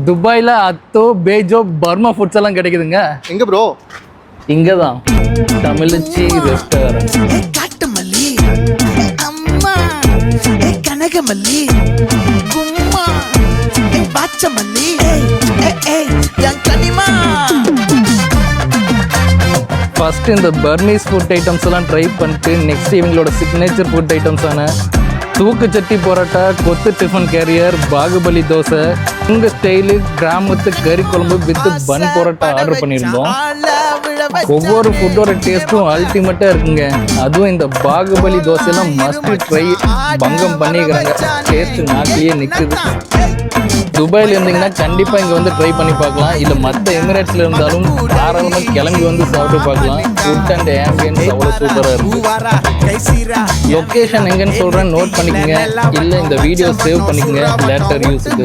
துபாயில atho பேஜோ Burma foods எல்லாம் கிடைக்குதுங்க. எங்க ப்ரோ? இங்க தான் தமிழச்சி ரெஸ்டாரண்ட். காட்டுமல்லி அம்மா கனகமல்லி கும்மா பாச்சமல்லி என் கனிமா. ஃபர்ஸ்ட் இந்த பர்மீஸ் ஃபுட் ஐட்டம்ஸ் எல்லாம் ட்ரை பண்ணிட்டு நெக்ஸ்ட் இவங்களோட சிக்னேச்சர் ஃபுட் ஐட்டம்ஸான தூக்கு சட்டி பரோட்டா, கொத்து டிஃபன் கேரியர், பாகுபலி தோசை, உங்கள் ஸ்டைலு கிராமத்து கறி குழம்பு வித் பன் பரோட்டா ஆர்டர் பண்ணியிருந்தோம். ஒவ்வொரு ஃபுட்டோட டேஸ்ட்டும் அல்டிமேட்டாக இருக்குங்க. அதுவும் இந்த பாகுபலி தோசையெல்லாம் மஸ்ட் ட்ரை. பங்கம் பண்ணிக்கிறாங்க, டேஸ்ட் நாட்டிலேயே நிற்குது. துபாயில் இருந்தீங்கன்னா கண்டிப்பாக இங்கே வந்து ட்ரை பண்ணி பார்க்கலாம். இல்லை மற்ற எமிரேட்ஸில் இருந்தாலும் தாராளமாக கிளம்பி வந்து சாப்பிட்டு பார்க்கலாம். ஃபுட் அண்ட் ஆம்பியன்ஸ் அவ்வளோ சூப்பராக இருக்குது. லொக்கேஷன் எங்கன்னு சொல்கிறேன், நோட் பண்ணிக்கோங்க. இல்லை இந்த வீடியோ சேவ் பண்ணிக்கோங்க லேட்டர் யூஸுக்கு.